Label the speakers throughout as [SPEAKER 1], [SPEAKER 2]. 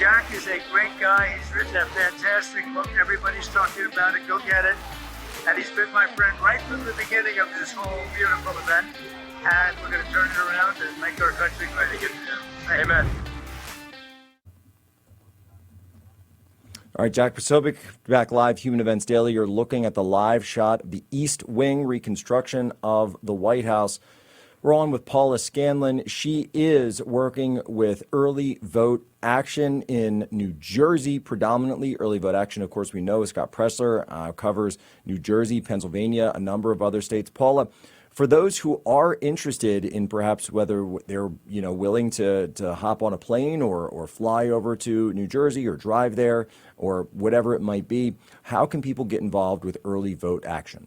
[SPEAKER 1] Jack is a great guy. He's written a fantastic book. Everybody's talking about it. Go get it. And he's been my friend right from the beginning of this whole beautiful event. And we're going to turn it around and make our country great again. Amen.
[SPEAKER 2] All right, Jack Posobiec, back live, Human Events Daily. You're looking at the live shot of the East Wing reconstruction of the White House. We're on with Paula Scanlan. She is working with Early Vote Action in New Jersey, predominantly. Early Vote Action, of course, we know Scott Pressler covers New Jersey, Pennsylvania, a number of other states. Paula, for those who are interested in perhaps whether they're willing to hop on a plane or fly over to New Jersey or drive there or whatever it might be, how can people get involved with Early Vote Action?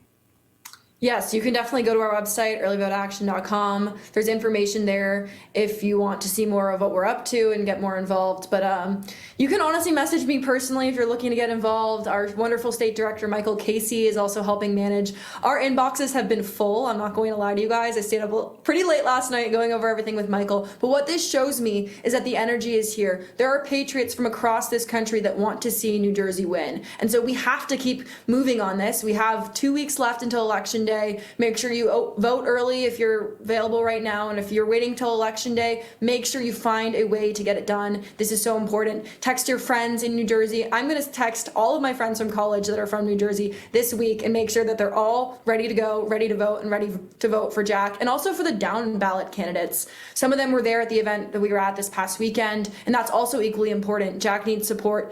[SPEAKER 3] Yes, you can definitely go to our website, earlyvoteaction.com. There's information there if you want to see more of what we're up to and get more involved. But you can honestly message me personally if you're looking to get involved. Our wonderful state director, Michael Casey, is also helping manage. Our inboxes have been full. I'm not going to lie to you guys. I stayed up pretty late last night going over everything with Michael. But what this shows me is that the energy is here. There are patriots from across this country that want to see New Jersey win. And so we have to keep moving on this. We have 2 weeks left until Election Day. Make sure you vote early if you're available right now. And if you're waiting till Election Day, make sure you find a way to get it done. This is so important. Text your friends in New Jersey. I'm going to text all of my friends from college that are from New Jersey this week and make sure that they're all ready to go, ready to vote, and ready to vote for Jack. And also for the down ballot candidates. Some of them were there at the event that we were at this past weekend. And that's also equally important. Jack needs support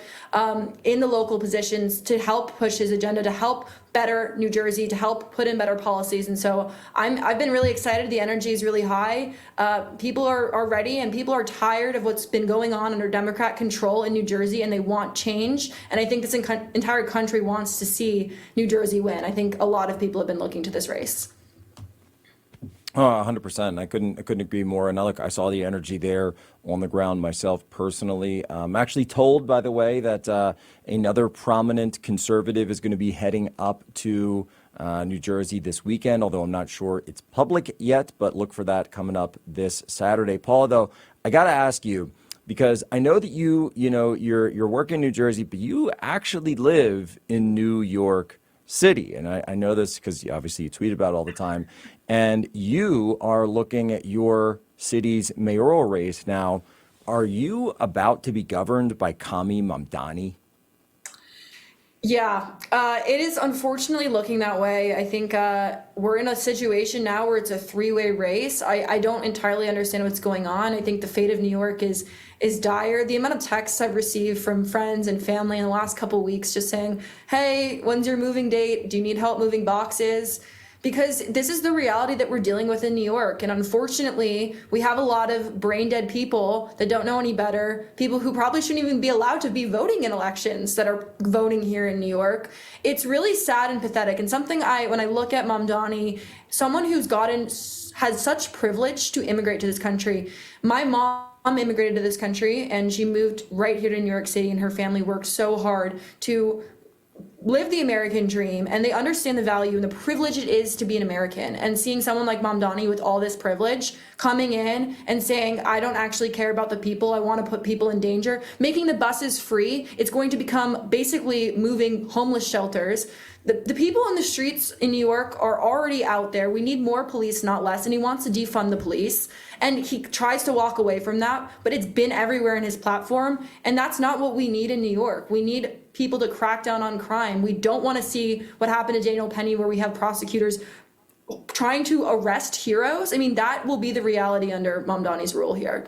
[SPEAKER 3] in the local positions to help push his agenda, to help better New Jersey, to help put in better policies. And so I've been really excited. The energy is really high. People are ready, and people are tired of what's been going on under Democrat control in New Jersey, and they want change. And I think this entire country wants to see New Jersey win. I think a lot of people have been looking to this race.
[SPEAKER 2] Oh, 100%. I couldn't agree more. And I saw the energy there on the ground myself personally. I'm actually told, by the way, that another prominent conservative is going to be heading up to New Jersey this weekend, although I'm not sure it's public yet, but look for that coming up this Saturday. Paula, though, I got to ask you, because I know that you're working in New Jersey, but you actually live in New York City. And I know this because obviously you tweet about it all the time. And you are looking at your city's mayoral race now. Are you about to be governed by Commy Mamdani?
[SPEAKER 3] Yeah, it is unfortunately looking that way. I think we're in a situation now where it's a three-way race. I don't entirely understand what's going on. I think the fate of New York is dire. The amount of texts I've received from friends and family in the last couple of weeks just saying, hey, when's your moving date? Do you need help moving boxes? Because this is the reality that we're dealing with in New York. And unfortunately, we have a lot of brain dead people that don't know any better, people who probably shouldn't even be allowed to be voting in elections that are voting here in New York. It's really sad and pathetic. And something when I look at Mamdani, someone who's has such privilege to immigrate to this country. My mom immigrated to this country and she moved right here to New York City, and her family worked so hard to live the American dream, and they understand the value and the privilege it is to be an American. And seeing someone like Mamdani with all this privilege coming in and saying, I don't actually care about the people, I want to put people in danger, making the buses free, it's going to become basically moving homeless shelters. The people in the streets in New York are already out there. We need more police, not less. And he wants to defund the police. And he tries to walk away from that, but it's been everywhere in his platform. And that's not what we need in New York. We need people to crack down on crime. We don't want to see what happened to Daniel Penny, where we have prosecutors trying to arrest heroes. I mean, that will be the reality under Mamdani's rule here.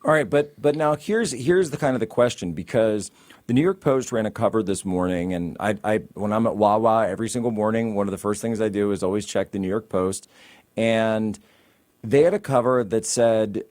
[SPEAKER 2] All right, but now here's the kind of the question, because the New York Post ran a cover this morning, and I when I'm at Wawa every single morning, one of the first things I do is always check the New York Post, and they had a cover that said,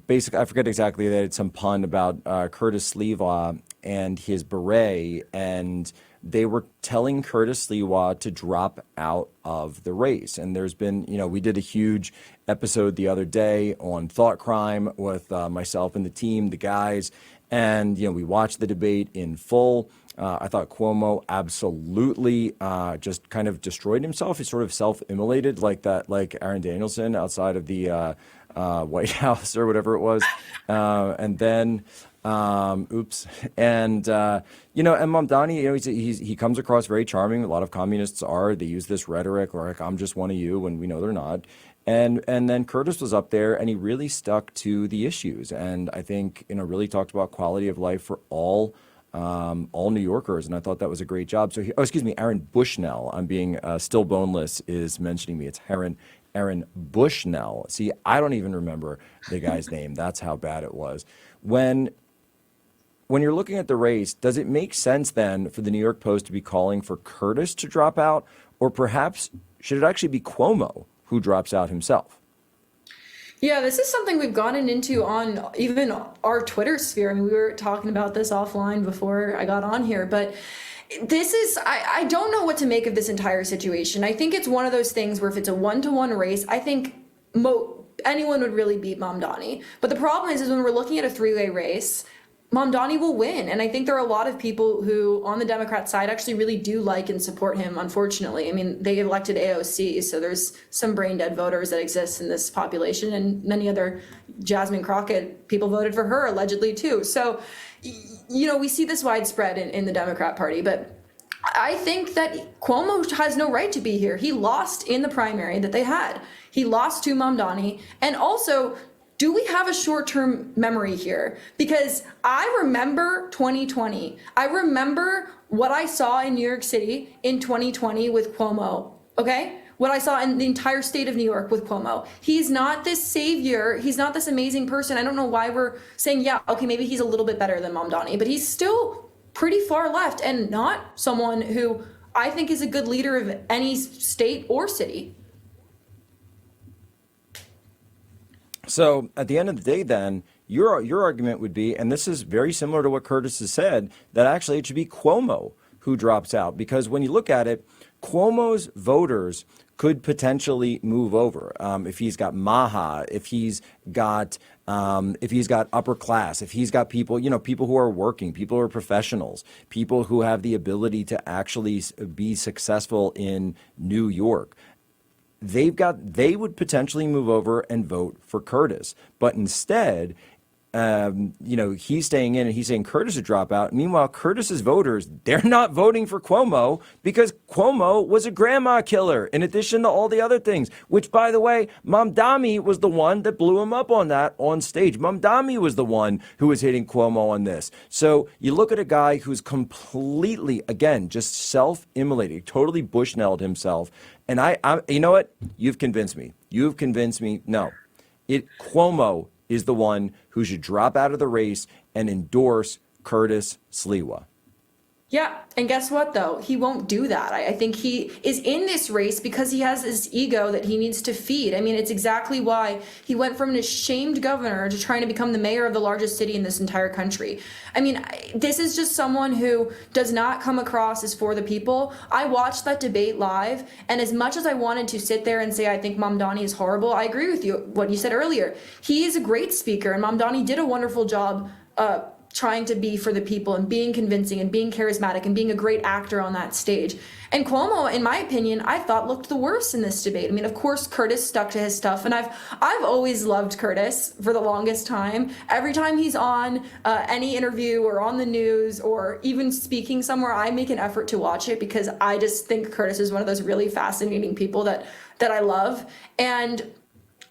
[SPEAKER 2] basically, I forget exactly, they had some pun about Curtis Sliwa and his beret, and they were telling Curtis Sliwa to drop out of the race. And there's been, we did a huge episode the other day on thought crime with myself and the team, the guys, and, we watched the debate in full. I thought Cuomo absolutely just kind of destroyed himself. He sort of self-immolated like Aaron Danielson outside of the White House or whatever it was. And then Oops. And, and Mamdani, he comes across very charming. A lot of communists are. They use this rhetoric like, I'm just one of you, when we know they're not. And then Curtis was up there and he really stuck to the issues. And I think, really talked about quality of life for all New Yorkers. And I thought that was a great job. So, Aaron Bushnell. I'm being still boneless is mentioning me. It's Aaron Bushnell. See, I don't even remember the guy's name. That's how bad it was. When you're looking at the race, does it make sense then for the New York Post to be calling for Curtis to drop out? Or perhaps should it actually be Cuomo who drops out himself?
[SPEAKER 3] Yeah, this is something we've gotten into on even our Twitter sphere. I mean, we were talking about this offline before I got on here, but I don't know what to make of this entire situation. I think it's one of those things where if it's a one-to-one race, I think anyone would really beat Mamdani. But the problem is when we're looking at a three-way race, Mamdani will win. And I think there are a lot of people who on the Democrat side actually really do like and support him, unfortunately. I mean, they elected AOC, so there's some brain dead voters that exist in this population, and many other Jasmine Crockett people voted for her allegedly too. So, we see this widespread in the Democrat Party, but I think that Cuomo has no right to be here. He lost in the primary that they had. He lost to Mamdani, and also, do we have a short-term memory here? Because I remember 2020. I remember what I saw in New York City in 2020 with Cuomo, okay? What I saw in the entire state of New York with Cuomo. He's not this savior. He's not this amazing person. I don't know why we're saying, yeah, okay, maybe he's a little bit better than Mamdani, but he's still pretty far left and not someone who I think is a good leader of any state or city.
[SPEAKER 2] So at the end of the day, then, your argument would be, and this is very similar to what Curtis has said, that actually it should be Cuomo who drops out. Because when you look at it, Cuomo's voters could potentially move over if he's got Maha, if he's got upper class, if he's got people, people who are working, people who are professionals, people who have the ability to actually be successful in New York. They would potentially move over and vote for Curtis, but instead, he's staying in and he's saying Curtis would drop out. Meanwhile, Curtis's voters, they're not voting for Cuomo because Cuomo was a grandma killer in addition to all the other things, which, by the way, Mamdani was the one that blew him up on that on stage. Mamdani was the one who was hitting Cuomo on this. So you look at a guy who's completely, again, just self-immolated, totally Bushnelled himself. And I, you know what? You've convinced me. You've convinced me. No, Cuomo is the one who should drop out of the race and endorse Curtis Sliwa.
[SPEAKER 3] Yeah, and guess what, though? He won't do that. I think he is in this race because he has this ego that he needs to feed. I mean, it's exactly why he went from an ashamed governor to trying to become the mayor of the largest city in this entire country. I mean, this is just someone who does not come across as for the people. I watched that debate live, and as much as I wanted to sit there and say I think Mamdani is horrible, I agree with you, what you said earlier. He is a great speaker, and Mamdani did a wonderful job trying to be for the people and being convincing and being charismatic and being a great actor on that stage. And Cuomo, in my opinion, I thought looked the worst in this debate. I mean, of course, Curtis stuck to his stuff, and I've always loved Curtis for the longest time. Every time he's on any interview or on the news or even speaking somewhere, I make an effort to watch it because I just think Curtis is one of those really fascinating people that I love. And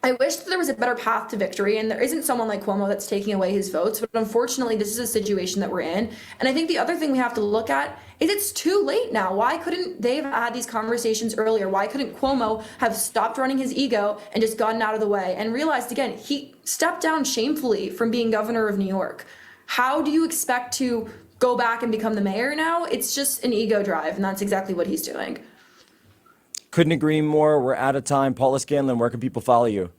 [SPEAKER 3] I wish that there was a better path to victory, and there isn't someone like Cuomo that's taking away his votes, but unfortunately this is a situation that we're in. And I think the other thing we have to look at is it's too late now. Why couldn't they have had these conversations earlier? Why couldn't Cuomo have stopped running his ego and just gotten out of the way and realized, again, he stepped down shamefully from being governor of New York. How do you expect to go back and become the mayor now? It's just an ego drive, and that's exactly what he's doing.
[SPEAKER 2] Couldn't agree more. We're out of time. Paula Scanlan, where can people follow you?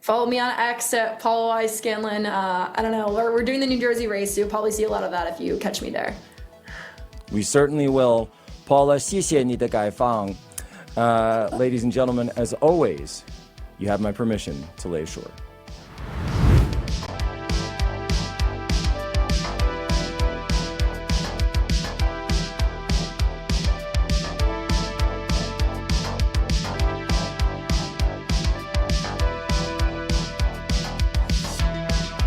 [SPEAKER 3] Follow me on X at Paula Scanlan. I don't know. We're doing the New Jersey race, so you'll probably see a lot of that if you catch me there.
[SPEAKER 2] We certainly will. Paula, 谢谢你的采访. Ladies and gentlemen, as always, you have my permission to lay ashore.